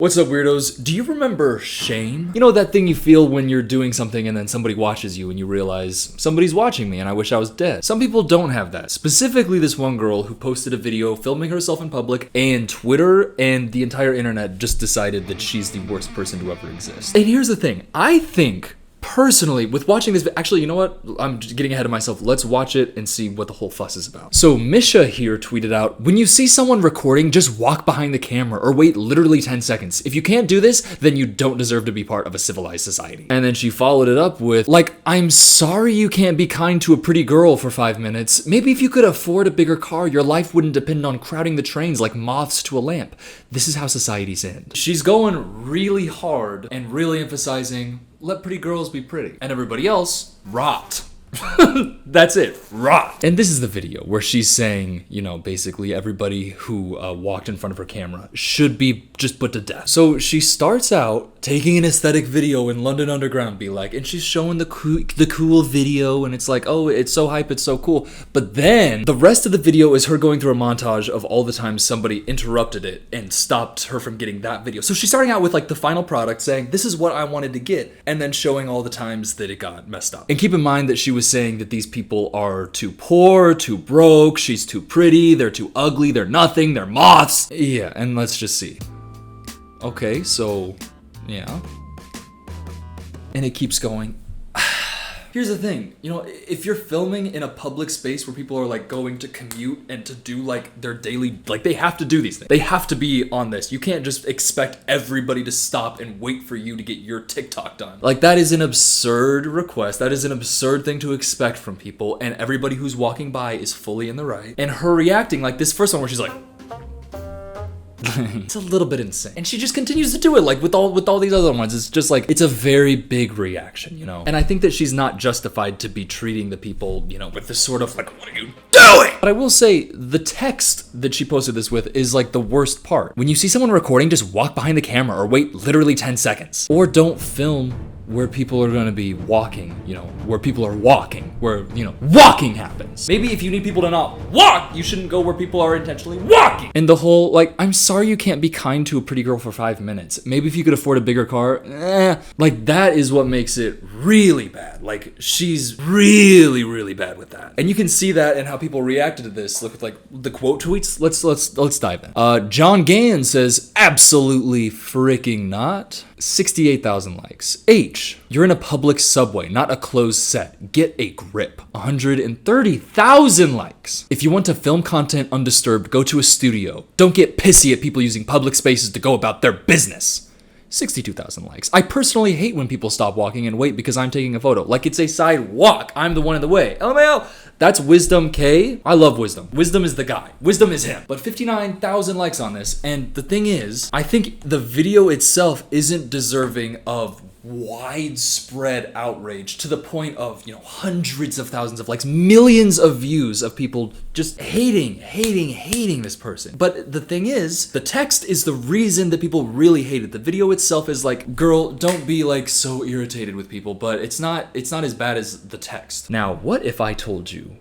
What's up, weirdos? Do you remember shame? You know that thing you feel when you're doing something and then somebody watches you and you realize, somebody's watching me and I wish I was dead. Some people don't have that. Specifically this one girl who posted a video filming herself in public, and Twitter and the entire internet just decided that she's the worst person to ever exist. And here's the thing, I think personally, with watching this, actually, you know what? I'm just getting ahead of myself. Let's watch it and see what the whole fuss is about. So Misha here tweeted out, when you see someone recording, just walk behind the camera or wait literally 10 seconds. If you can't do this, then you don't deserve to be part of a civilized society. And then she followed it up with, like, I'm sorry you can't be kind to a pretty girl for 5 minutes. Maybe if you could afford a bigger car, your life wouldn't depend on crowding the trains like moths to a lamp. This is how societies end. She's going really hard and really emphasizing, let pretty girls be pretty. And everybody else, rot. That's it, rot. And this is the video where she's saying, you know, basically everybody who walked in front of her camera should be just put to death. So she starts out taking an aesthetic video in London Underground, be like, and she's showing the cool video, and it's like, oh, it's so hype, it's so cool. But then the rest of the video is her going through a montage of all the times somebody interrupted it and stopped her from getting that video. So she's starting out with like the final product saying, this is what I wanted to get, and then showing all the times that it got messed up. And keep in mind that she was saying that these people are too poor, too broke, she's too pretty, they're too ugly, they're nothing, they're moths. Yeah, and let's just see. Okay, so, yeah. And it keeps going. Here's the thing, you know, if you're filming in a public space where people are like going to commute and to do like their daily, like they have to do these things. They have to be on this. You can't just expect everybody to stop and wait for you to get your TikTok done. Like that is an absurd request. That is an absurd thing to expect from people, and everybody who's walking by is fully in the right. And her reacting like this first one where she's like, it's a little bit insane. And she just continues to do it like with all these other ones. It's just like, it's a very big reaction, you know? And I think that she's not justified to be treating the people, you know, with this sort of like, what are you doing? But I will say the text that she posted this with is like the worst part. When you see someone recording, just walk behind the camera or wait literally 10 seconds. Or don't film where people are gonna be walking, you know, where people are walking, where, you know, walking happens. Maybe if you need people to not walk, you shouldn't go where people are intentionally walking. And the whole, like, I'm sorry you can't be kind to a pretty girl for 5 minutes. Maybe if you could afford a bigger car, like that is what makes it really bad. Like she's really, really bad with that. And you can see that in how people reacted to this. Look at like the quote tweets. Let's dive in. John Gann says, absolutely freaking not. 68,000 likes. H, you're in a public subway, not a closed set. Get a grip. 130,000 likes. If you want to film content undisturbed, go to a studio. Don't get pissy at people using public spaces to go about their business. 62,000 likes. I personally hate when people stop walking and wait because I'm taking a photo. Like it's a sidewalk. I'm the one in the way. LMAO. That's Wisdom K. I love Wisdom. Wisdom is the guy. Wisdom is him. But 59,000 likes on this. And the thing is, I think the video itself isn't deserving of widespread outrage to the point of, you know, hundreds of thousands of likes, millions of views of people just hating this person. But the thing is, the text is the reason that people really hate it. The video itself is like, girl, don't be like so irritated with people, but it's not as bad as the text. Now, what if I told you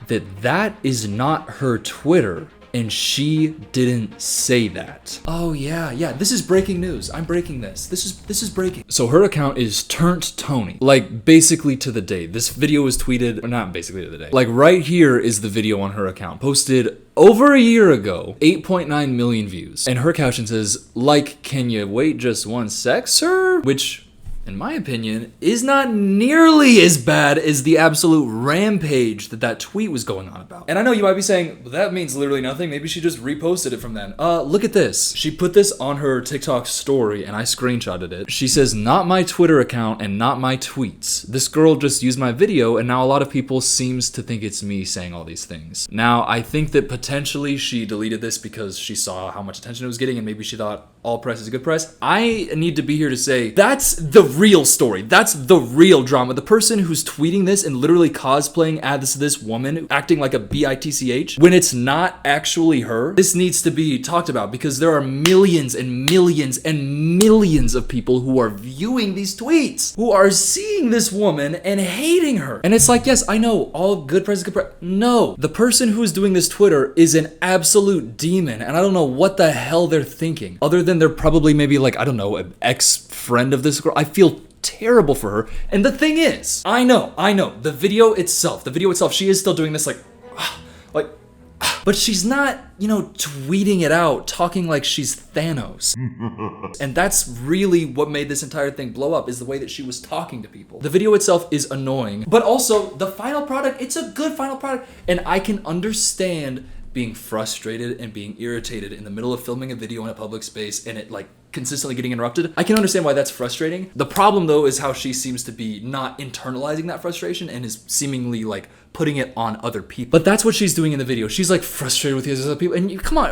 that is not her Twitter and she didn't say that? Oh yeah, this is breaking news. I'm breaking this. This is breaking. So her account is Turnt Tony. Like basically to the day. This video was tweeted, or not basically to the day. Like right here is the video on her account. Posted over a year ago, 8.9 million views. And her caption says, like, can you wait just one sec, sir? Which, in my opinion, is not nearly as bad as the absolute rampage that tweet was going on about. And I know you might be saying, well, that means literally nothing. Maybe she just reposted it from then. Look at this. She put this on her TikTok story and I screenshotted it. She says, not my Twitter account and not my tweets. This girl just used my video and now a lot of people seems to think it's me saying all these things. Now, I think that potentially she deleted this because she saw how much attention it was getting and maybe she thought all press is good press. I need to be here to say, that's the real story. That's the real drama. The person who's tweeting this and literally cosplaying as this woman acting like a bitch when it's not actually her, this needs to be talked about because there are millions and millions and millions of people who are viewing these tweets, who are seeing this woman and hating her. And it's like, yes, I know all good press is good press. No, the person who's doing this Twitter is an absolute demon and I don't know what the hell they're thinking other than then they're probably maybe like, I don't know, an ex-friend of this girl. I feel terrible for her. And the thing is, I know, the video itself, she is still doing this like, but she's not, you know, tweeting it out, talking like she's Thanos. And that's really what made this entire thing blow up, is the way that she was talking to people. The video itself is annoying, but also the final product, it's a good final product. And I can understand being frustrated and being irritated in the middle of filming a video in a public space and it like consistently getting interrupted. I can understand why that's frustrating. The problem though is how she seems to be not internalizing that frustration and is seemingly like putting it on other people. But that's what she's doing in the video. She's like frustrated with these other people. And come on,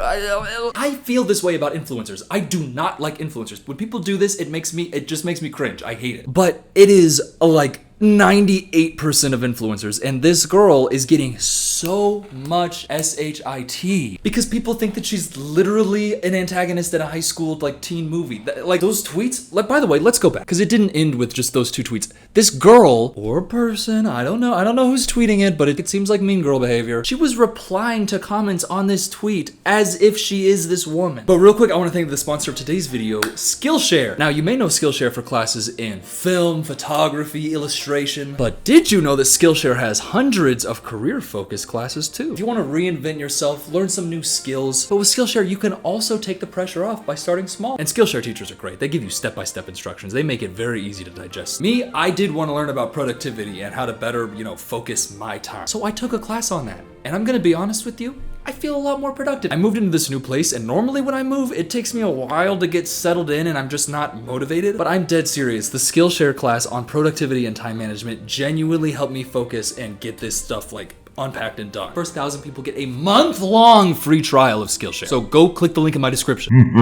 I feel this way about influencers. I do not like influencers. When people do this, it just makes me cringe. I hate it. But it is like 98% of influencers, and this girl is getting so much shit because people think that she's literally an antagonist in a high school like teen movie. Like those tweets, like, by the way, let's go back because it didn't end with just those 2 tweets. This girl or person, I don't know who's tweeting it, but it seems like mean girl behavior. She was replying to comments on this tweet as if she is this woman. But real quick, I want to thank the sponsor of today's video, Skillshare. Now, you may know Skillshare for classes in film, photography, illustration, but did you know that Skillshare has hundreds of career-focused classes too? If you want to reinvent yourself, learn some new skills, but with Skillshare, you can also take the pressure off by starting small. And Skillshare teachers are great. They give you step-by-step instructions. They make it very easy to digest. Me, I did want to learn about productivity and how to better, you know, focus my time. So I took a class on that. And I'm gonna be honest with you, I feel a lot more productive. I moved into this new place, and normally when I move, it takes me a while to get settled in and I'm just not motivated, but I'm dead serious. The Skillshare class on productivity and time management genuinely helped me focus and get this stuff like unpacked and done. First 1,000 people get a month-long free trial of Skillshare. So go click the link in my description.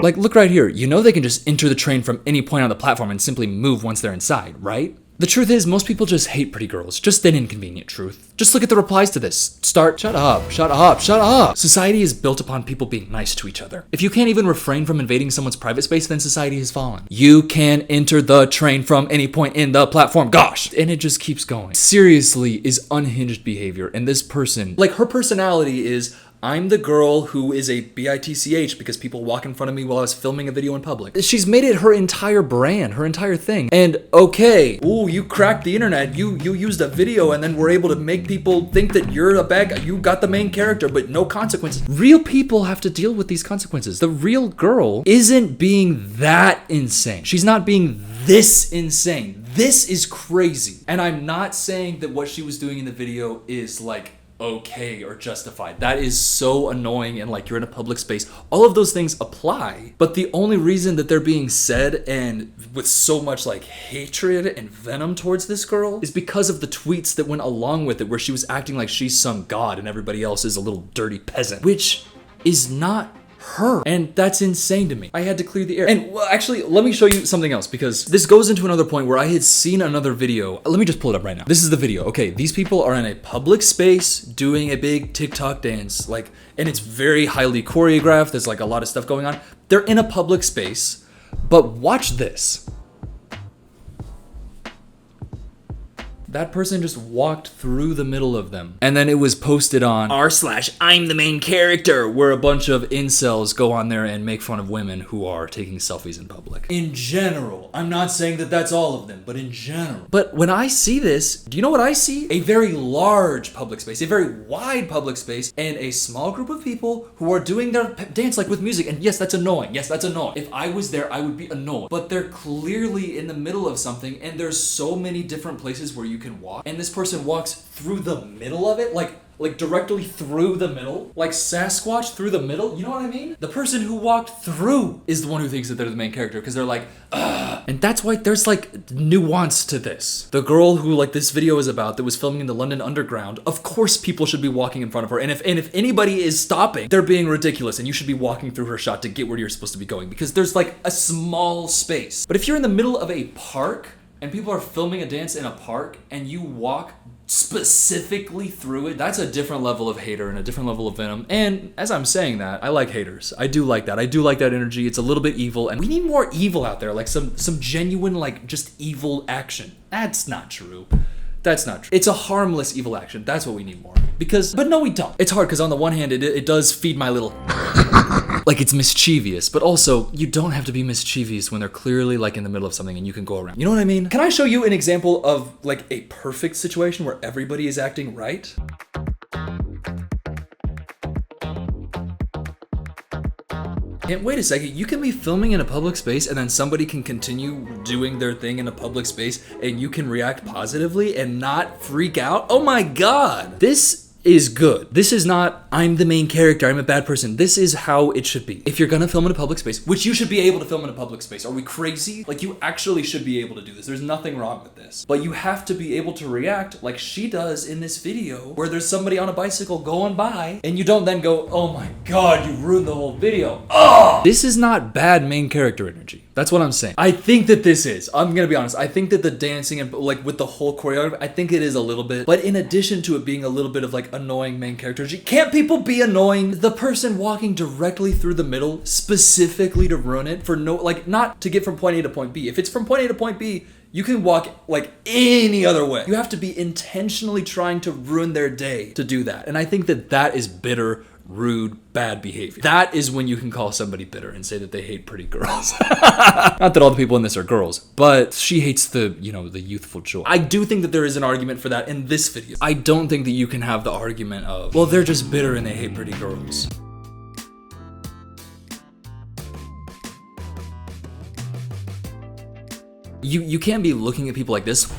Like, look right here. You know they can just enter the train from any point on the platform and simply move once they're inside, right? The truth is, most people just hate pretty girls. Just an inconvenient truth. Just look at the replies to this. Shut up, shut up, shut up. Society is built upon people being nice to each other. If you can't even refrain from invading someone's private space, then society has fallen. You can enter the train from any point in the platform, gosh. And it just keeps going. Seriously is unhinged behavior. And this person, like, her personality is, I'm the girl who is a bitch because people walk in front of me while I was filming a video in public. She's made it her entire brand, her entire thing. And okay, ooh, you cracked the internet. You used a video and then were able to make people think that you're a bad guy. You got the main character, but no consequences. Real people have to deal with these consequences. The real girl isn't being that insane. She's not being this insane. This is crazy. And I'm not saying that what she was doing in the video is like okay or justified. That is so annoying, and like, you're in a public space. All of those things apply, but the only reason that they're being said and with so much like hatred and venom towards this girl is because of the tweets that went along with it, where she was acting like she's some god and everybody else is a little dirty peasant, which is not her. And that's insane to me. I had to clear the air. And well, actually, let me show you something else, because this goes into another point where I had seen another video. Let me just pull it up right now. This is the video. Okay, these people are in a public space doing a big TikTok dance, like, and it's very highly choreographed. There's like a lot of stuff going on. They're in a public space, but watch this. That person just walked through the middle of them. And then it was posted on r/I'm the main character, where a bunch of incels go on there and make fun of women who are taking selfies in public. In general, I'm not saying that that's all of them, but in general. But when I see this, do you know what I see? A very large public space, a very wide public space, and a small group of people who are doing their dance like with music. And yes, that's annoying. Yes, that's annoying. If I was there, I would be annoyed. But they're clearly in the middle of something, and there's so many different places where you can walk, and this person walks through the middle of it, like directly through the middle, like Sasquatch through the middle. You know what I mean? The person who walked through is the one who thinks that they're the main character, because they're like, ugh. And that's why there's like nuance to this. The girl who like this video is about, that was filming in the London Underground, of course people should be walking in front of her, and if anybody is stopping, they're being ridiculous, and you should be walking through her shot to get where you're supposed to be going, because there's like a small space. But if you're in the middle of a park and people are filming a dance in a park and you walk specifically through it, that's a different level of hater and a different level of venom. And as I'm saying that, I like haters. I do like that. I do like that energy. It's a little bit evil, and we need more evil out there, like some genuine, like, just evil action. That's not true. That's not true. It's a harmless evil action. That's what we need more. But no, we don't. It's hard, because on the one hand, it does feed my little Like it's mischievous, but also you don't have to be mischievous when they're clearly like in the middle of something and you can go around. You know what I mean? Can I show you an example of like a perfect situation where everybody is acting right? And wait a second, you can be filming in a public space and then somebody can continue doing their thing in a public space and you can react positively and not freak out? Oh my God. This is good. This is not, I'm the main character, I'm a bad person. This is how it should be. If you're gonna film in a public space, which you should be able to film in a public space. Are we crazy? Like you actually should be able to do this. There's nothing wrong with this. But you have to be able to react like she does in this video where there's somebody on a bicycle going by and you don't then go, oh my God, you ruined the whole video. Oh! This is not bad main character energy. That's what I'm saying. I think that this is. I'm gonna be honest. I think that the dancing and like with the whole choreography, I think it is a little bit. But in addition to it being a little bit of like annoying main character energy, can't people be annoying? The person walking directly through the middle specifically to ruin it for no, like not to get from point A to point B. If it's from point A to point B, you can walk like any other way. You have to be intentionally trying to ruin their day to do that. And I think that that is bitter, rude, bad behavior. That is when you can call somebody bitter and say that they hate pretty girls. Not that all the people in this are girls, but she hates the, you know, the youthful joy. I do think that there is an argument for that in this video. I don't think that you can have the argument of, well, they're just bitter and they hate pretty girls. You can't be looking at people like this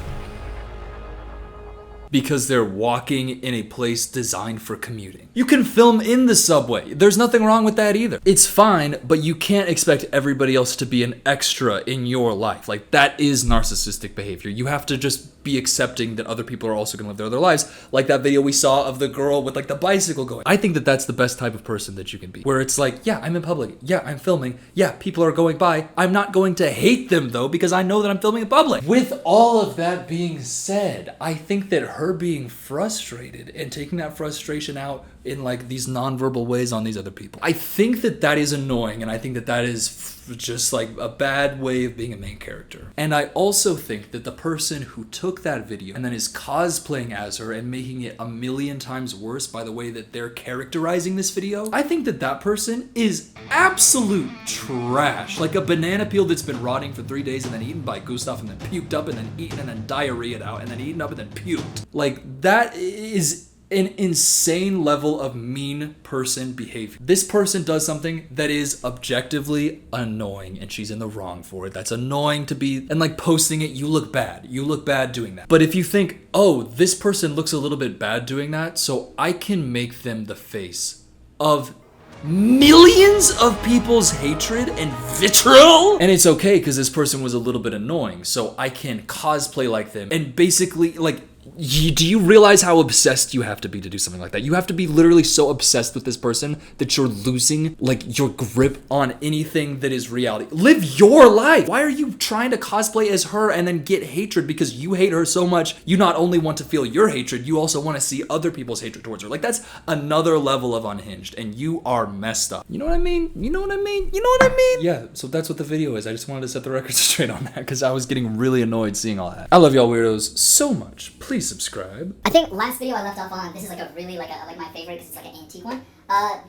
because they're walking in a place designed for commuting. You can film in the subway. There's nothing wrong with that either. It's fine, but you can't expect everybody else to be an extra in your life. Like that is narcissistic behavior. You have to just be accepting that other people are also gonna live their other lives. Like that video we saw of the girl with like the bicycle going. I think that that's the best type of person that you can be. Where it's like, yeah, I'm in public. Yeah, I'm filming. Yeah, people are going by. I'm not going to hate them though because I know that I'm filming in public. With all of that being said, I think that her being frustrated and taking that frustration out in like these nonverbal ways on these other people, I think that that is annoying, and I think that that is just like a bad way of being a main character. And I also think that the person who took that video and then is cosplaying as her and making it a million times worse by the way that they're characterizing this video, I think that that person is absolute trash. Like a banana peel that's been rotting for 3 days and then eaten by Gustav and then puked up and then eaten and then diarrheaed out and then eaten up and then puked. Like that is an insane level of mean person behavior. This person does something that is objectively annoying and she's in the wrong for it. That's annoying to be, and like posting it, you look bad. You look bad doing that. But if you think, oh, this person looks a little bit bad doing that, so I can make them the face of millions of people's hatred and vitriol, and it's okay because this person was a little bit annoying, so I can cosplay like them and basically like, do you realize how obsessed you have to be to do something like that? You have to be literally so obsessed with this person that you're losing like your grip on anything that is reality. Live your life. Why are you trying to cosplay as her and then get hatred because you hate her so much? You not only want to feel your hatred, you also want to see other people's hatred towards her. Like that's another level of unhinged, and you are messed up. You know what I mean? You know what I mean? You know what I mean? Yeah, so that's what the video is. I just wanted to set the record straight on that because I was getting really annoyed seeing all that. I love y'all weirdos so much. Please subscribe. I think last video I left off on, this is like a really like my favorite because it's like an antique one.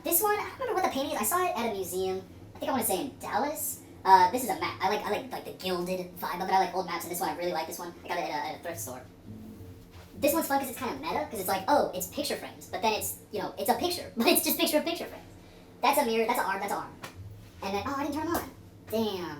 This one, I don't remember what the painting is. I saw it at a museum. I think I want to say in Dallas. This is a map. I like the gilded vibe of it. I like old maps, and this one I really like this one. I got it at a thrift store. This one's fun because it's kind of meta because it's like, oh, it's picture frames, but then it's, you know, it's a picture, but it's just picture of picture frames. That's a mirror. That's an arm. That's an arm. And then, oh, I didn't turn them on. Damn.